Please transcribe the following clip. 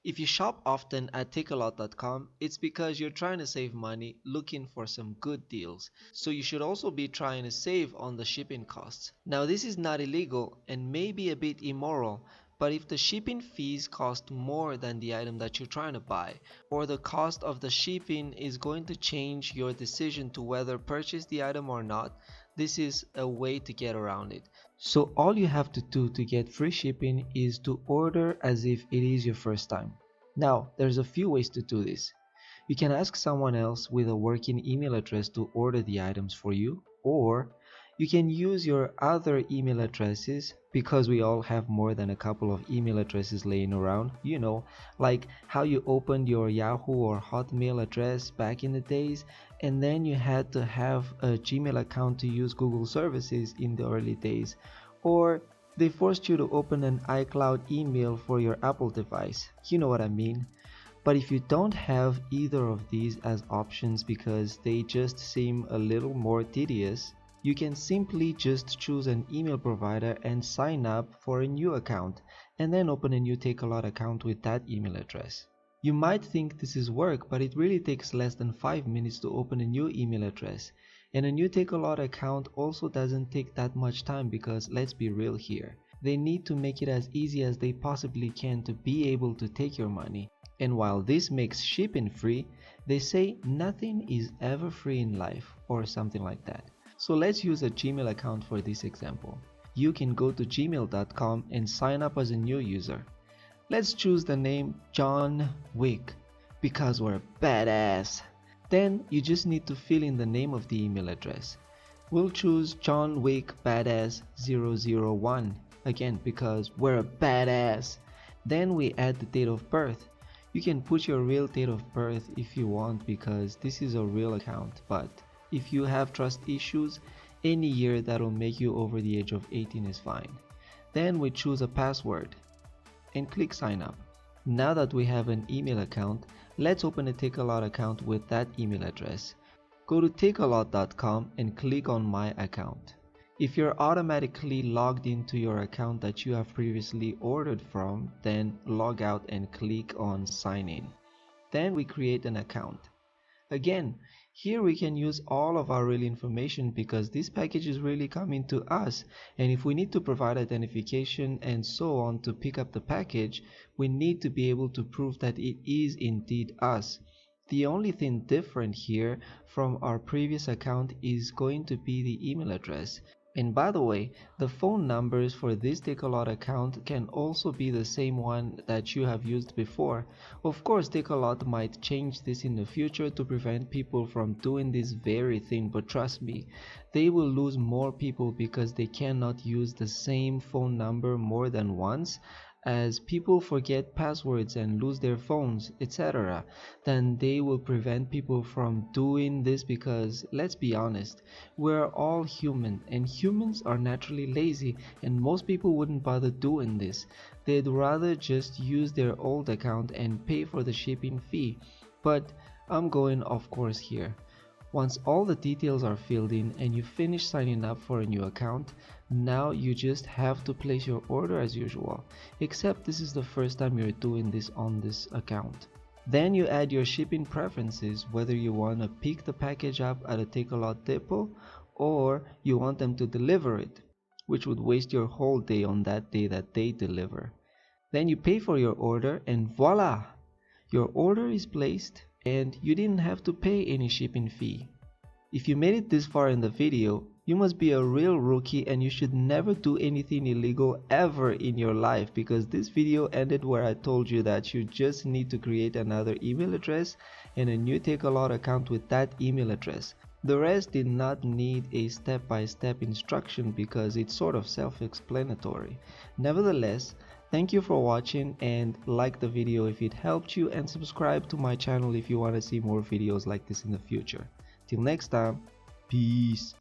If you shop often at Takealot.com, it's because you're trying to save money looking for some good deals. So you should also be trying to save on the shipping costs. Now this is not illegal and may be a bit immoral, but if the shipping fees cost more than the item that you're trying to buy, or the cost of the shipping is going to change your decision to whether purchase the item or not, this is a way to get around it. So all you have to do to get free shipping is to order as if it is your first time. Now, there's a few ways to do this. You can ask someone else with a working email address to order the items for you, or you can use your other email addresses, because we all have more than a couple of email addresses laying around, like how you opened your Yahoo or Hotmail address back in the days, and then you had to have a Gmail account to use Google services in the early days, or they forced you to open an iCloud email for your Apple device. You know what I mean? But if you don't have either of these as options because they just seem a little more tedious, you can simply just choose an email provider and sign up for a new account, and then open a new Takealot account with that email address. You might think this is work, but it really takes less than 5 minutes to open a new email address. And a new Takealot account also doesn't take that much time because, let's be real here, they need to make it as easy as they possibly can to be able to take your money. And while this makes shipping free, they say nothing is ever free in life, or something like that. So let's use a Gmail account for this example. You can go to gmail.com and sign up as a new user. Let's choose the name John Wick because we're badass. Then you just need to fill in the name of the email address. We'll choose John Wick Badass 001 again because we're a badass. Then we add the date of birth. You can put your real date of birth if you want because this is a real account, but if you have trust issues, any year that'll make you over the age of 18 is fine. Then we choose a password and click sign up. Now that we have an email account, let's open a Takealot account with that email address. Go to takealot.com and click on my account. If you're automatically logged into your account that you have previously ordered from, then log out and click on sign in. Then we create an account. Again, here we can use all of our real information because this package is really coming to us, and if we need to provide identification and so on to pick up the package, we need to be able to prove that it is indeed us. The only thing different here from our previous account is going to be the email address. And by the way, the phone numbers for this Takealot account can also be the same one that you have used before. Of course, Takealot might change this in the future to prevent people from doing this very thing, but trust me, they will lose more people because they cannot use the same phone number more than once, as people forget passwords and lose their phones, etc. Then they will prevent people from doing this because, let's be honest, we're all human and humans are naturally lazy, and most people wouldn't bother doing this. They'd rather just use their old account and pay for the shipping fee. But I'm going off course here. Once all the details are filled in and you finish signing up for a new account, now you just have to place your order as usual, except this is the first time you're doing this on this account. Then you add your shipping preferences, whether you want to pick the package up at a Takealot depot or you want them to deliver it, which would waste your whole day on that day that they deliver. Then you pay for your order and voila! Your order is placed and you didn't have to pay any shipping fee. If you made it this far in the video, you must be a real rookie and you should never do anything illegal ever in your life, because this video ended where I told you that you just need to create another email address and a new Takealot account with that email address. The rest did not need a step-by-step instruction because it's sort of self-explanatory. Nevertheless, thank you for watching, and like the video if it helped you, and subscribe to my channel if you want to see more videos like this in the future. Till next time, peace.